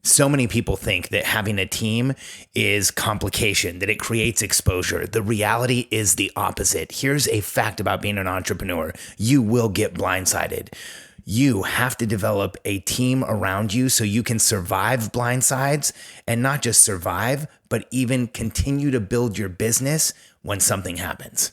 So many people think that having a team is complication, that it creates exposure. The reality is the opposite. Here's a fact about being an entrepreneur. You will get blindsided. You have to develop a team around you so you can survive blindsides, and not just survive, but even continue to build your business when something happens.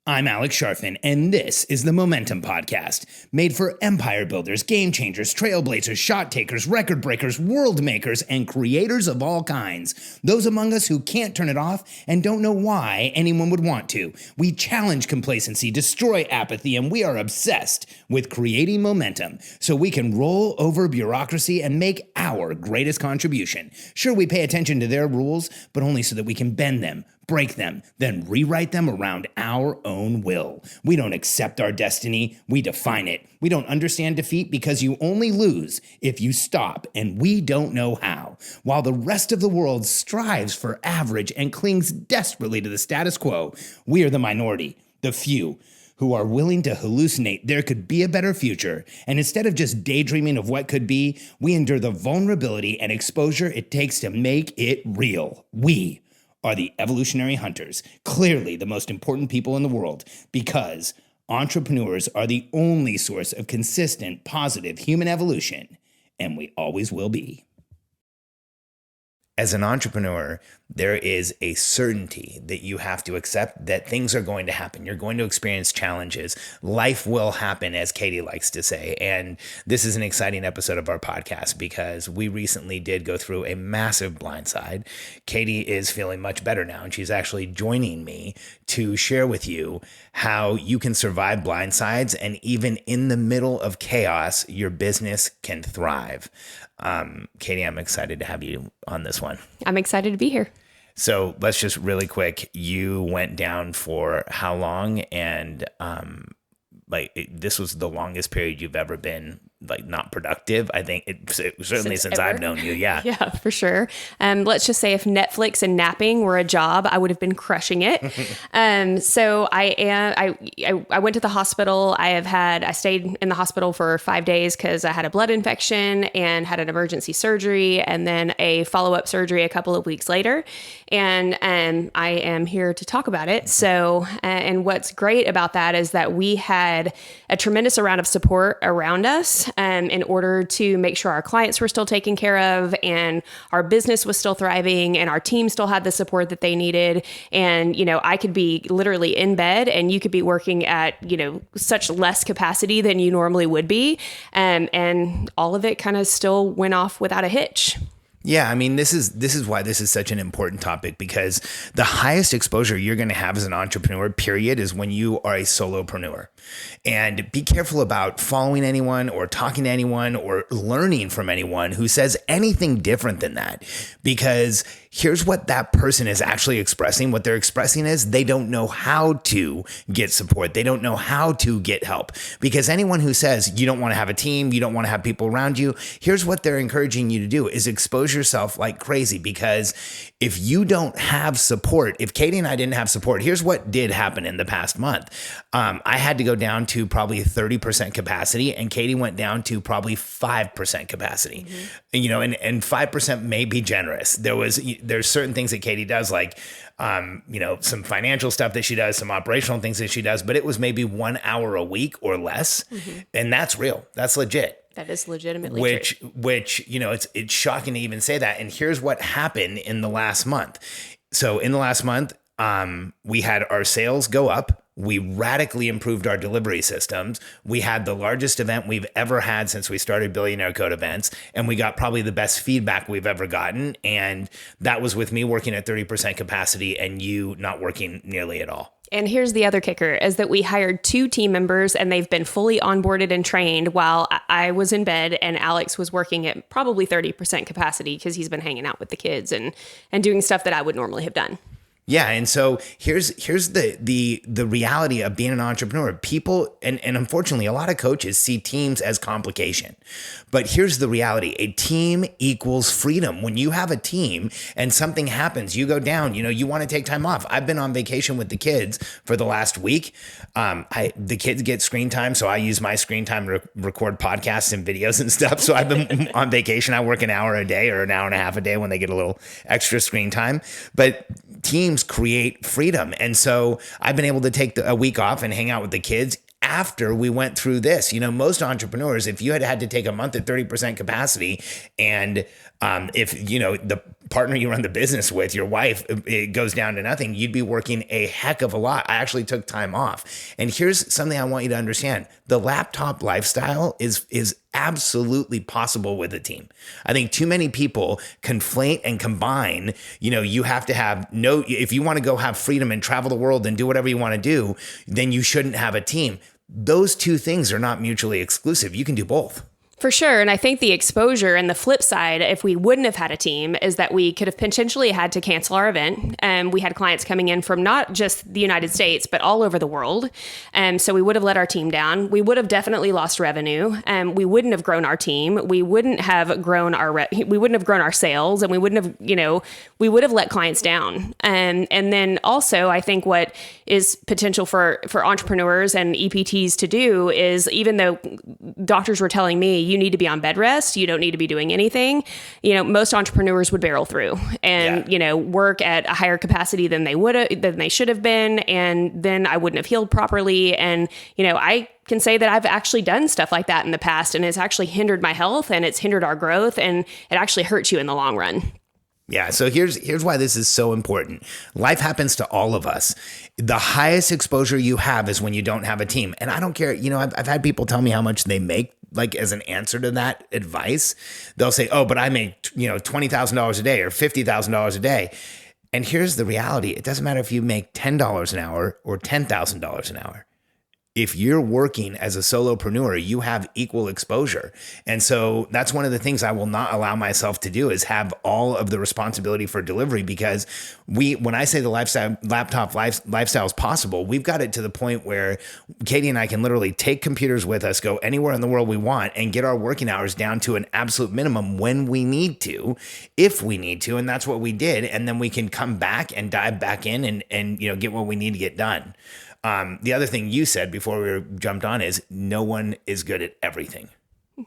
I'm Alex Sharfin, and this is the Momentum Podcast, made for empire builders, game changers, trailblazers, shot takers, record breakers, world makers, and creators of all kinds. Those among us who can't turn it off and don't know why anyone would want to. We challenge complacency, destroy apathy, and we are obsessed with creating momentum so we can roll over bureaucracy and make our greatest contribution. Sure, we pay attention to their rules, but only so that we can bend them, break them, then rewrite them around our own will. We don't accept our destiny, we define it. We don't understand defeat because you only lose if you stop, and we don't know how. While the rest of the world strives for average and clings desperately to the status quo, we are the minority, the few, who are willing to hallucinate there could be a better future, and instead of just daydreaming of what could be, we endure the vulnerability and exposure it takes to make it real. We are the evolutionary hunters, clearly the most important people in the world, because entrepreneurs are the only source of consistent, positive human evolution, and we always will be. As an entrepreneur, there is a certainty that you have to accept that things are going to happen. You're going to experience challenges. Life will happen, as Katie likes to say. And this is an exciting episode of our podcast because we recently did go through a massive blindside. Katie is feeling much better now, and she's actually joining me to share with you how you can survive blindsides, and even in the middle of chaos, your business can thrive. Katie, I'm excited to have you on this one. I'm excited to be here. So let's just really quick, you went down for how long? And this was the longest period you've ever been not productive. I think it certainly since I've known you. Yeah. Yeah, for sure. Let's just say if Netflix and napping were a job, I would have been crushing it. So I went to the hospital. I stayed in the hospital for 5 days because I had a blood infection and had an emergency surgery and then a follow-up surgery a couple of weeks later. And I am here to talk about it. So, and what's great about that is that we had a tremendous amount of support around us in order to make sure our clients were still taken care of and our business was still thriving and our team still had the support that they needed. And, I could be literally in bed and you could be working at, such less capacity than you normally would be. And all of it kind of still went off without a hitch. Yeah, I mean, this is why this is such an important topic, because the highest exposure you're going to have as an entrepreneur, period, is when you are a solopreneur. And be careful about following anyone or talking to anyone or learning from anyone who says anything different than that, because here's what that person is actually expressing. What they're expressing is they don't know how to get support. They don't know how to get help, because anyone who says you don't want to have a team, you don't want to have people around you, here's what they're encouraging you to do is expose yourself like crazy. Because if you don't have support, if Katie and I didn't have support, here's what did happen in the past month. I had to go down to probably 30% capacity, and Katie went down to probably 5% capacity. Mm-hmm. And 5% may be generous. There's certain things that Katie does, like, some financial stuff that she does, some operational things that she does, but it was maybe 1 hour a week or less. Mm-hmm. And that's real. That's legit. That is legitimately true. Which, it's shocking to even say that. And here's what happened in the last month. So in the last month, we had our sales go up. We radically improved our delivery systems. We had the largest event we've ever had since we started Billionaire Code events. And we got probably the best feedback we've ever gotten. And that was with me working at 30% capacity and you not working nearly at all. And here's the other kicker, is that we hired 2 team members and they've been fully onboarded and trained while I was in bed and Alex was working at probably 30% capacity because he's been hanging out with the kids and doing stuff that I would normally have done. Yeah, and so here's the reality of being an entrepreneur. People and unfortunately a lot of coaches see teams as complication. But here's the reality. A team equals freedom. When you have a team and something happens, you go down, you want to take time off. I've been on vacation with the kids for the last week. The kids get screen time, so I use my screen time to record podcasts and videos and stuff. So I've been on vacation. I work an hour a day or an hour and a half a day when they get a little extra screen time. But teams create freedom. And so I've been able to take a week off and hang out with the kids after we went through this. Most entrepreneurs, if you had to take a month at 30% capacity and if, the partner you run the business with, your wife, it goes down to nothing, you'd be working a heck of a lot. I actually took time off. And here's something I want you to understand. The laptop lifestyle is absolutely possible with a team. I think too many people conflate and combine, you have to have if you want to go have freedom and travel the world and do whatever you want to do, then you shouldn't have a team. Those two things are not mutually exclusive. You can do both. For sure. And I think the exposure and the flip side, if we wouldn't have had a team, is that we could have potentially had to cancel our event. We had clients coming in from not just the United States, but all over the world. So we would have let our team down. We would have definitely lost revenue. We wouldn't have grown our team. We wouldn't have grown our sales, and we wouldn't have, we would have let clients down. And then also, I think what is potential for entrepreneurs and EPTs to do is, even though doctors were telling me, you need to be on bed rest, you don't need to be doing anything, most entrepreneurs would barrel through and, work at a higher capacity than they should have been. And then I wouldn't have healed properly. And, I can say that I've actually done stuff like that in the past, and it's actually hindered my health, and it's hindered our growth, and it actually hurts you in the long run. Yeah. So here's why this is so important. Life happens to all of us. The highest exposure you have is when you don't have a team. And I don't care. I've had people tell me how much they make, like as an answer to that advice. They'll say, oh, but I make, $20,000 a day or $50,000 a day. And here's the reality. It doesn't matter if you make $10 an hour or $10,000 an hour. If you're working as a solopreneur, you have equal exposure. And so that's one of the things I will not allow myself to do, is have all of the responsibility for delivery, because when I say the laptop lifestyle is possible, we've got it to the point where Katie and I can literally take computers with us, go anywhere in the world we want, and get our working hours down to an absolute minimum when we need to, if we need to. And that's what we did. And then we can come back and dive back in and get what we need to get done. The other thing you said before we jumped on is no one is good at everything.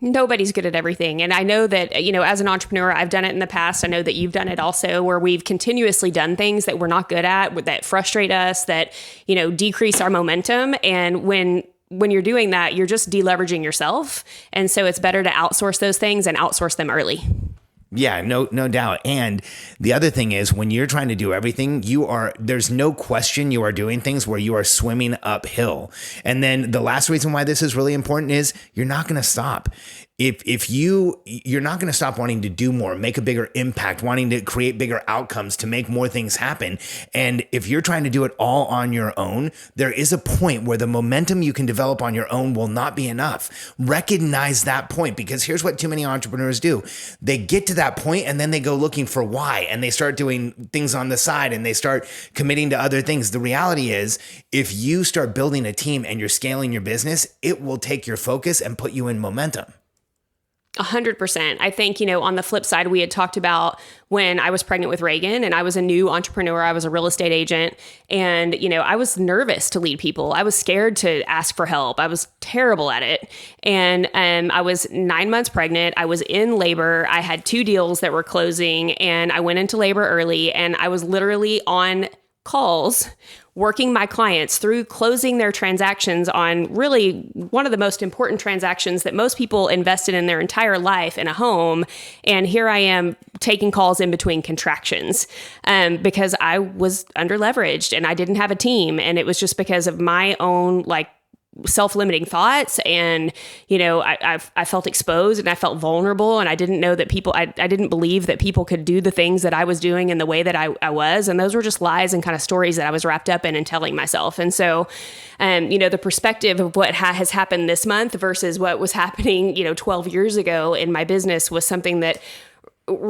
Nobody's good at everything. And I know that, as an entrepreneur, I've done it in the past. I know that you've done it also, where we've continuously done things that we're not good at, that frustrate us, that, decrease our momentum. And when you're doing that, you're just deleveraging yourself. And so it's better to outsource those things and outsource them early. Yeah, no doubt. And the other thing is, when you're trying to do everything, there's no question you are doing things where you are swimming uphill. And then the last reason why this is really important is you're not going to stop. If you're not going to stop wanting to do more, make a bigger impact, wanting to create bigger outcomes, to make more things happen. And if you're trying to do it all on your own, there is a point where the momentum you can develop on your own will not be enough. Recognize that point, because here's what too many entrepreneurs do. They get to that point and then they go looking for why, and they start doing things on the side, and they start committing to other things. The reality is, if you start building a team and you're scaling your business, it will take your focus and put you in momentum. 100%. I think, on the flip side, we had talked about when I was pregnant with Reagan and I was a new entrepreneur, I was a real estate agent, and, I was nervous to lead people. I was scared to ask for help. I was terrible at it. And I was 9 months pregnant. I was in labor. I had 2 deals that were closing, and I went into labor early, and I was literally on calls working my clients through closing their transactions on really one of the most important transactions that most people invested in their entire life, in a home. And here I am taking calls in between contractions because I was under leveraged and I didn't have a team. And it was just because of my own self-limiting thoughts. And, I felt exposed and I felt vulnerable, and I didn't know that I didn't believe that people could do the things that I was doing in the way that I was. And those were just lies and kind of stories that I was wrapped up in and telling myself. And so, the perspective of what has happened this month versus what was happening, 12 years ago in my business was something that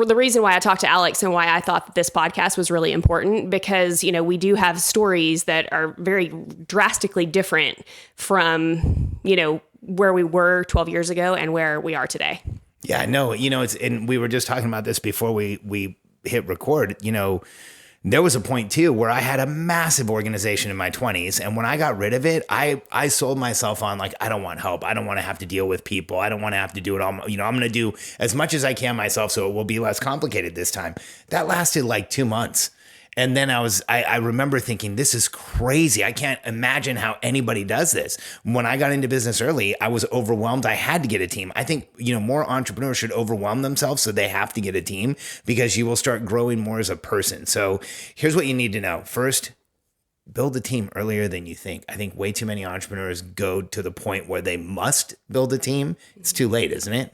the reason why I talked to Alex and why I thought that this podcast was really important, because, you know, we do have stories that are very drastically different from, you know, where we were 12 years ago and where we are today. Yeah, no, you know, and we were just talking about this before we hit record. You know, there was a point too where I had a massive organization in my 20s, and when I got rid of it, I sold myself on, like, I don't want help. I don't want to have to deal with people. I don't want to have to do it all. You know, I'm going to do as much as I can myself, so it will be less complicated this time. That lasted like 2 months. And then I remember thinking, this is crazy. I can't imagine how anybody does this. When I got into business early, I was overwhelmed. I had to get a team. I think, you know, more entrepreneurs should overwhelm themselves so they have to get a team, because you will start growing more as a person. So here's what you need to know. First, build a team earlier than you think. I think way too many entrepreneurs go to the point where they must build a team. It's too late, isn't it?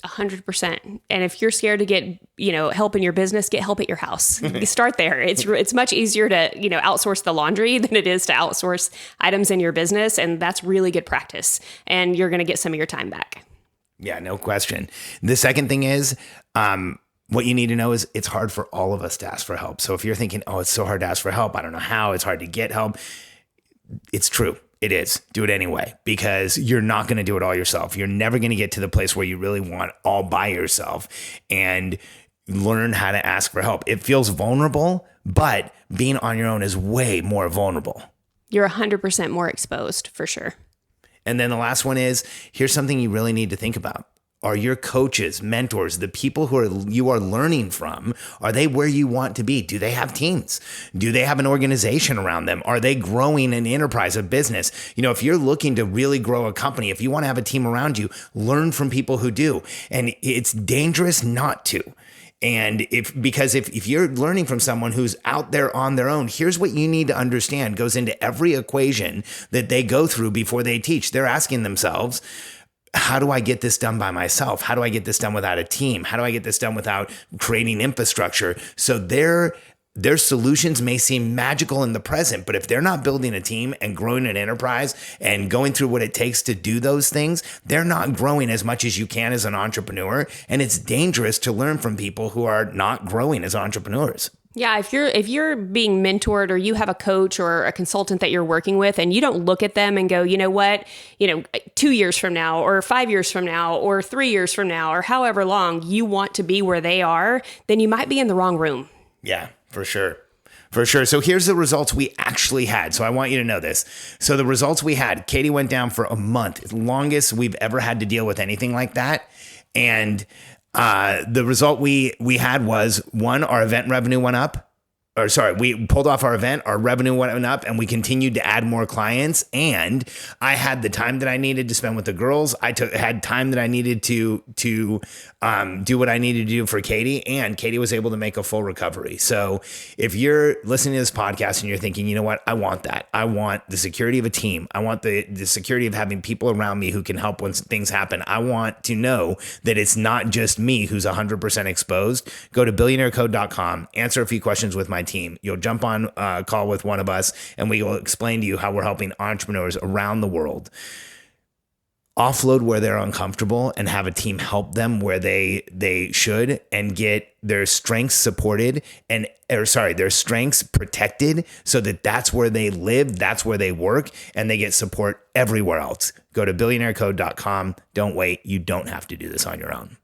100%. And if you're scared to get, you know, help in your business, get help at your house. You start there. It's much easier to, you know, outsource the laundry than it is to outsource items in your business. And that's really good practice. And you're going to get some of your time back. Yeah, no question. The second thing is, what you need to know is it's hard for all of us to ask for help. So if you're thinking, oh, it's so hard to ask for help, I don't know how, it's hard to get help. It's true. It is. Do it anyway, because you're not going to do it all yourself. You're never going to get to the place where you really want all by yourself, and learn how to ask for help. It feels vulnerable, but being on your own is way more vulnerable. You're 100% more exposed, for sure. And then the last one is, here's something you really need to think about. Are your coaches, mentors, the people you are learning from, are they where you want to be? Do they have teams? Do they have an organization around them? Are they growing an enterprise, a business? You know, if you're looking to really grow a company, if you want to have a team around you, learn from people who do. And it's dangerous not to. And because if you're learning from someone who's out there on their own, here's what you need to understand goes into every equation that they go through before they teach. They're asking themselves, how do I get this done by myself? How do I get this done without a team? How do I get this done without creating infrastructure? So their solutions may seem magical in the present, but if they're not building a team and growing an enterprise and going through what it takes to do those things, they're not growing as much as you can as an entrepreneur. And it's dangerous to learn from people who are not growing as entrepreneurs. Yeah, if you're being mentored, or you have a coach or a consultant that you're working with, and you don't look at them and go, you know what, 2 years from now, or 5 years from now, or 3 years from now, or however long you want to be where they are, then you might be in the wrong room. Yeah, for sure. For sure. So here's the results we actually had. So I want you to know this. So the results we had, Katie went down for a month, the longest we've ever had to deal with anything like that. And the result we had was, one, our event revenue went up. We pulled off our event, our revenue went up, and we continued to add more clients. And I had the time that I needed to spend with the girls. I had time that I needed to do what I needed to do for Katie, and Katie was able to make a full recovery. So if you're listening to this podcast and you're thinking, you know what, I want that. I want the security of a team. I want the security of having people around me who can help when things happen. I want to know that it's not just me who's 100% exposed. Go to billionairecode.com, answer a few questions with my team. You'll jump on a call with one of us, and we will explain to you how we're helping entrepreneurs around the world offload where they're uncomfortable and have a team help them where they should, and get their strengths supported their strengths protected, so that's where they live, that's where they work, and they get support everywhere else. Go to billionairecode.com. Don't wait. You don't have to do this on your own.